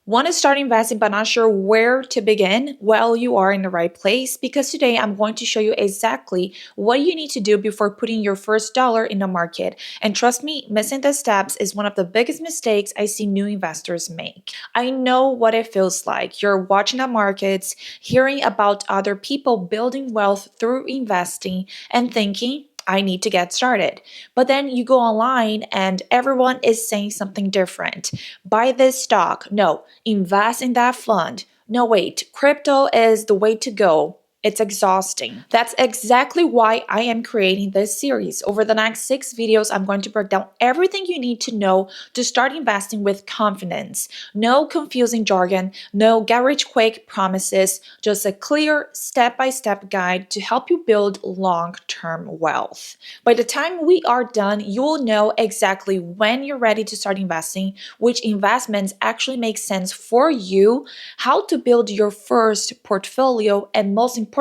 Want to start investing but not sure where to begin? Well, you are in the right place because today I'm going to show you exactly what you need to do before putting your first dollar in the market. And trust me, missing the steps is one of the biggest mistakes I see new investors make. I know what it feels like. You're watching the markets, hearing about other people building wealth through investing, and thinking, I need to get started. But then you go online and everyone is saying something different. Buy this stock. No, invest in that fund. No, wait, crypto is the way to go. It's exhausting. That's exactly why I am creating this series. Over the next 6 videos, I'm going to break down everything you need to know to start investing with confidence. No confusing jargon, no get rich quick promises, just a clear step-by-step guide to help you build long-term wealth. By the time we are done, you will know exactly when you're ready to start investing, which investments actually make sense for you, how to build your first portfolio, and most importantly,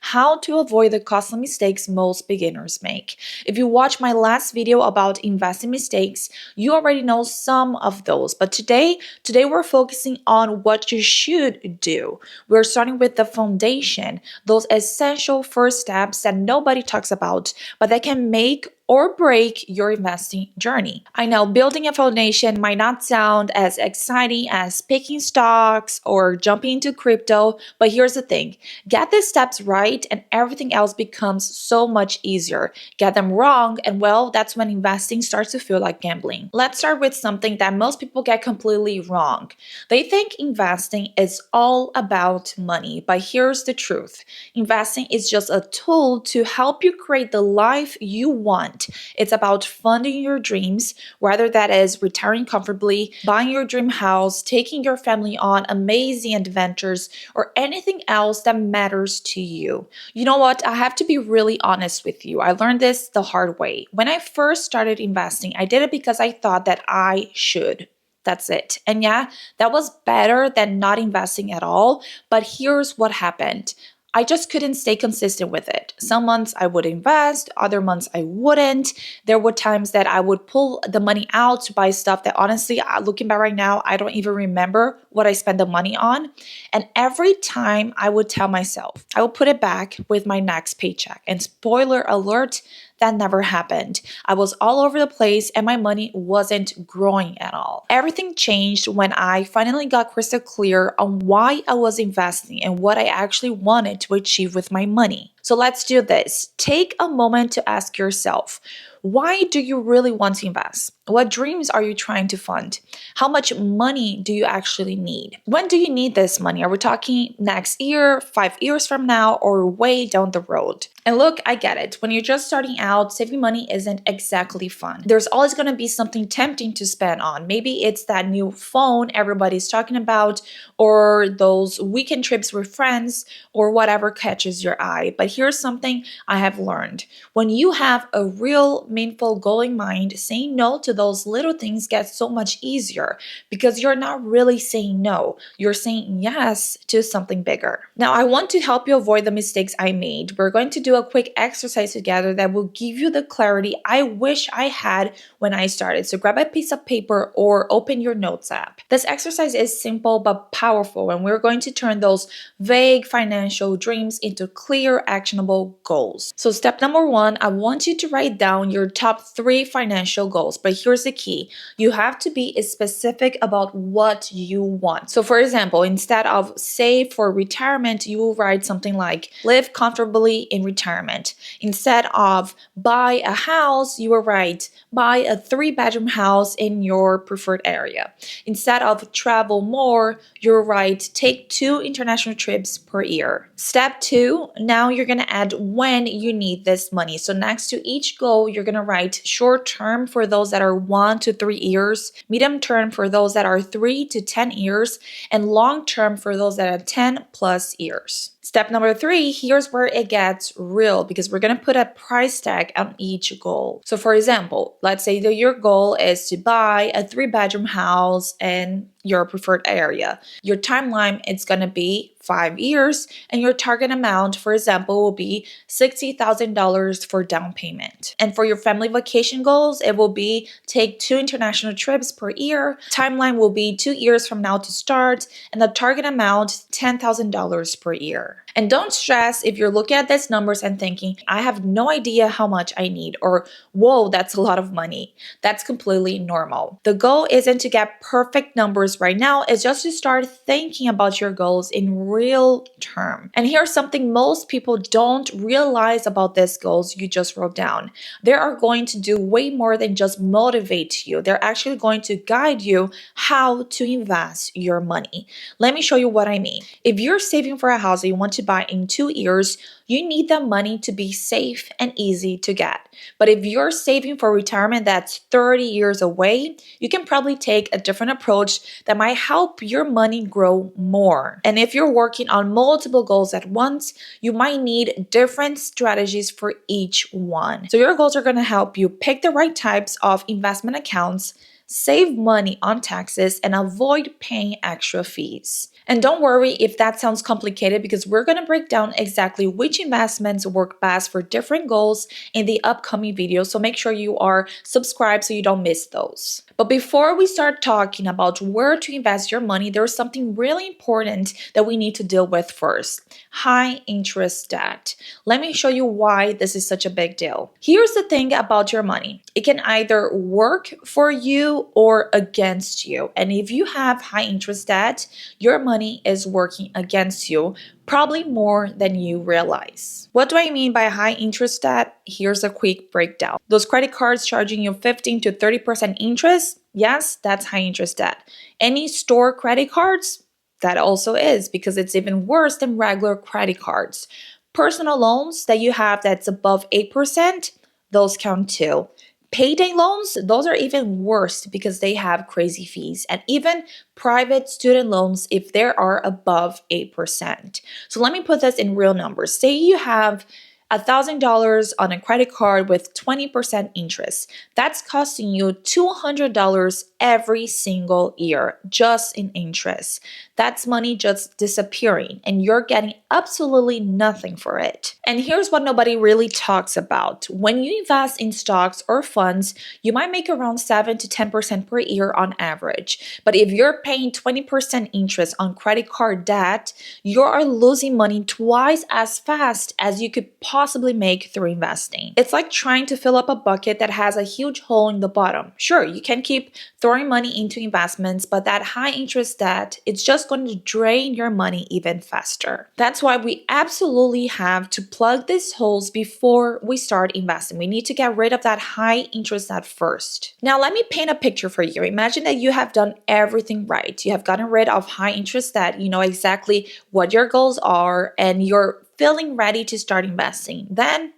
how to avoid the costly mistakes most beginners make. If you watched my last video about investing mistakes, you already know some of those. But today we're focusing on what you should do. We're starting with the foundation, those essential first steps that nobody talks about, but that can make or break your investing journey. I know building a foundation might not sound as exciting as picking stocks or jumping into crypto, but here's the thing. Get the steps right and everything else becomes so much easier. Get them wrong and well, that's when investing starts to feel like gambling. Let's start with something that most people get completely wrong. They think investing is all about money, but here's the truth. Investing is just a tool to help you create the life you want. It's about funding your dreams, whether that is retiring comfortably, buying your dream house, taking your family on amazing adventures, or anything else that matters to you. You know what? I have to be really honest with you. I learned this the hard way. When I first started investing, I did it because I thought that I should. That's it. And yeah, that was better than not investing at all. But here's what happened. I just couldn't stay consistent with it. Some months I would invest, other months I wouldn't. There were times that I would pull the money out to buy stuff that honestly, looking back right now, I don't even remember what I spent the money on. And every time I would tell myself, I will put it back with my next paycheck. And spoiler alert, that never happened. I was all over the place and my money wasn't growing at all. Everything changed when I finally got crystal clear on why I was investing and what I actually wanted to achieve with my money. So let's do this. Take a moment to ask yourself, why do you really want to invest? What dreams are you trying to fund? How much money do you actually need? When do you need this money? Are we talking next year, 5 years from now, or way down the road? And look, I get it. When you're just starting out, saving money isn't exactly fun. There's always going to be something tempting to spend on. Maybe it's that new phone everybody's talking about, or those weekend trips with friends, or whatever catches your eye. But here's something I have learned. When you have a real meaningful goal in mind, saying no to those little things gets so much easier because you're not really saying no. You're saying yes to something bigger. Now, I want to help you avoid the mistakes I made. We're going to do a quick exercise together that will give you the clarity I wish I had when I started. So grab a piece of paper or open your notes app. This exercise is simple but powerful, and we're going to turn those vague financial dreams into clear, actionable goals. So step number 1, I want you to write down your top 3 financial goals. But here's the key. You have to be specific about what you want. So for example, instead of save for retirement, you will write something like live comfortably in retirement. Instead of buy a house, you will write buy a 3-bedroom house in your preferred area. Instead of travel more, you'll write take 2 international trips per year. Step 2, now you're going to add when you need this money. So next to each goal, you're going to write short term for those that are 1 to 3 years, medium term for those that are 3 to 10 years, and long term for those that are 10 plus years. Step number 3, here's where it gets real because we're going to put a price tag on each goal. So for example, let's say that your goal is to buy a 3-bedroom house in your preferred area. Your timeline is going to be 5 years, and your target amount, for example, will be $60,000 for down payment. And for your family vacation goals, it will be take 2 international trips per year. Timeline will be 2 years from now to start, and the target amount $10,000 per year. And don't stress if you're looking at these numbers and thinking, I have no idea how much I need, or whoa, that's a lot of money. That's completely normal. The goal isn't to get perfect numbers right now, it's just to start thinking about your goals in real term. And here's something most people don't realize about these goals you just wrote down. They are going to do way more than just motivate you. They're actually going to guide you how to invest your money. Let me show you what I mean. If you're saving for a house that you want to buy in 2 years, you need that money to be safe and easy to get. But if you're saving for retirement that's 30 years away, you can probably take a different approach that might help your money grow more. And if you're working on multiple goals at once, you might need different strategies for each one. So your goals are going to help you pick the right types of investment accounts, save money on taxes, and avoid paying extra fees. And don't worry if that sounds complicated, because we're going to break down exactly which investments work best for different goals in the upcoming video. So make sure you are subscribed so you don't miss those. But before we start talking about where to invest your money, there's something really important that we need to deal with first: high interest debt. Let me show you why this is such a big deal. Here's the thing about your money: it can either work for you or against you. And if you have high interest debt, your money is working against you, probably more than you realize. What do I mean by high interest debt? Here's a quick breakdown. Those credit cards charging you 15 to 30% interest, yes, that's high interest debt. Any store credit cards, that also is, because it's even worse than regular credit cards. Personal loans that you have that's above 8%, those count too. Payday loans, those are even worse because they have crazy fees. And even private student loans, if they are above 8%. So let me put this in real numbers. Say you have $1,000 on a credit card with 20% interest. That's costing you $200 every single year just in interest. That's money just disappearing, and you're getting absolutely nothing for it. And here's what nobody really talks about. When you invest in stocks or funds, you might make around 7 to 10% per year on average. But if you're paying 20% interest on credit card debt, you are losing money twice as fast as you could possibly make through investing. It's like trying to fill up a bucket that has a huge hole in the bottom. Sure, you can keep throwing money into investments, but that high interest debt, it's just going to drain your money even faster. That's why we absolutely have to plug these holes before we start investing. We need to get rid of that high interest debt first. Now, let me paint a picture for you. Imagine that you have done everything right. You have gotten rid of high interest debt. You know exactly what your goals are, and you're feeling ready to start investing. Then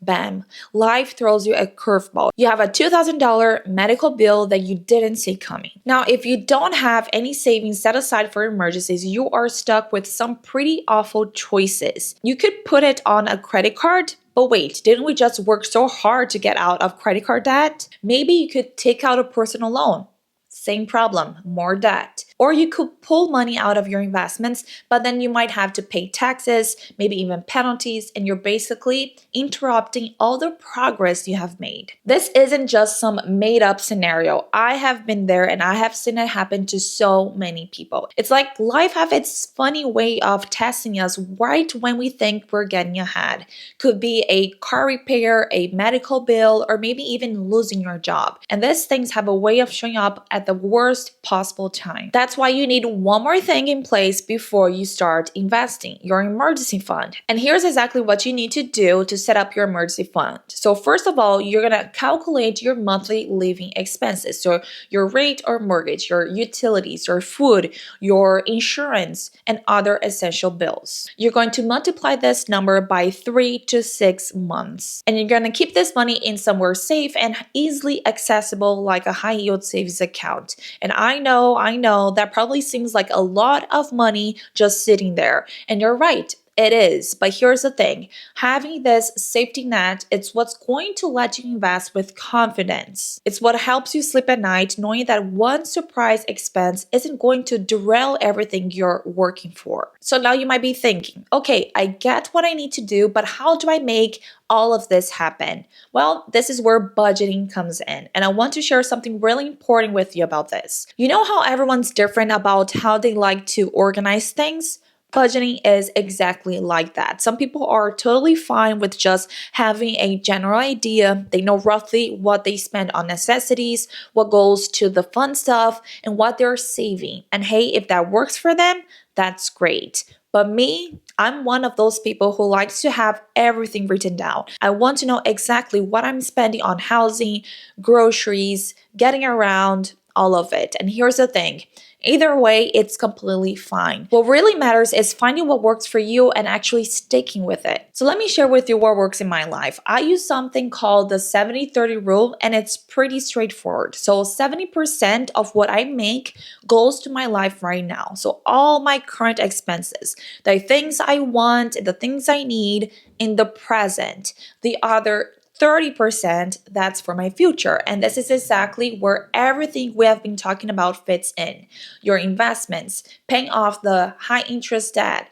bam, life throws you a curveball. You have a $2,000 medical bill that you didn't see coming. Now, if you don't have any savings set aside for emergencies, you are stuck with some pretty awful choices. You could put it on a credit card. But wait, didn't we just work so hard to get out of credit card debt? Maybe you could take out a personal loan. Same problem, more debt. Or you could pull money out of your investments, but then you might have to pay taxes, maybe even penalties, and you're basically interrupting all the progress you have made. This isn't just some made up scenario. I have been there and I have seen it happen to so many people. It's like life have its funny way of testing us right when we think we're getting ahead. Could be a car repair, a medical bill, or maybe even losing your job. And these things have a way of showing up at the worst possible time. That's why you need one more thing in place before you start investing: your emergency fund. And here's exactly what you need to do to set up your emergency fund. So first of all, you're going to calculate your monthly living expenses. So your rent or mortgage, your utilities, your food, your insurance, and other essential bills. You're going to multiply this number by 3 to 6 months. And you're going to keep this money in somewhere safe and easily accessible, like a high yield savings account. And I know that probably seems like a lot of money just sitting there. And you're right. It is, but here's the thing. Having this safety net, it's what's going to let you invest with confidence. It's what helps you sleep at night knowing that one surprise expense isn't going to derail everything you're working for. So now you might be thinking, okay, I get what I need to do, but how do I make all of this happen? Well, this is where budgeting comes in. And I want to share something really important with you about this. You know how everyone's different about how they like to organize things? Budgeting is exactly like that. Some people are totally fine with just having a general idea. They know roughly what they spend on necessities, what goes to the fun stuff, and what they're saving. And hey, if that works for them, that's great. But me, I'm one of those people who likes to have everything written down. I want to know exactly what I'm spending on housing, groceries, getting around, all of it. And here's the thing. Either way, it's completely fine. What really matters is finding what works for you and actually sticking with it. So let me share with you what works in my life. I use something called the 70-30 rule, and it's pretty straightforward. So 70% of what I make goes to my life right now. So all my current expenses, the things I want, the things I need in the present. The other 30%, that's for my future. And this is exactly where everything we have been talking about fits in. Your investments, paying off the high interest debt,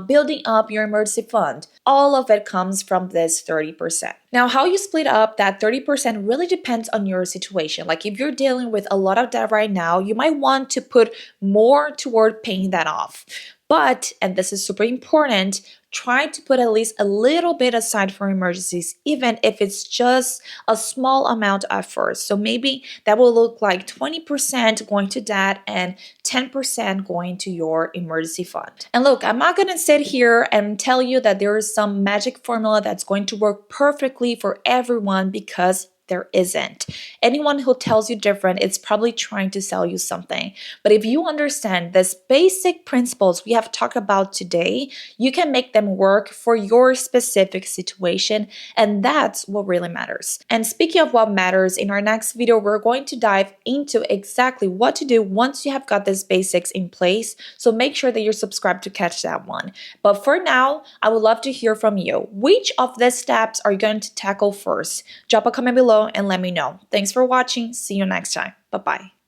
building up your emergency fund. All of it comes from this 30%. Now, how you split up that 30% really depends on your situation. Like if you're dealing with a lot of debt right now, you might want to put more toward paying that off. But, and this is super important, try to put at least a little bit aside for emergencies, even if it's just a small amount at first. So maybe that will look like 20% going to that and 10% going to your emergency fund. And look, I'm not going to sit here and tell you that there is some magic formula that's going to work perfectly for everyone, because there isn't. Anyone who tells you different is probably trying to sell you something. But if you understand these basic principles we have talked about today, you can make them work for your specific situation. And that's what really matters. And speaking of what matters, in our next video, we're going to dive into exactly what to do once you have got these basics in place. So make sure that you're subscribed to catch that one. But for now, I would love to hear from you. Which of these steps are you going to tackle first? Drop a comment below and let me know. Thanks for watching. See you next time. Bye-bye.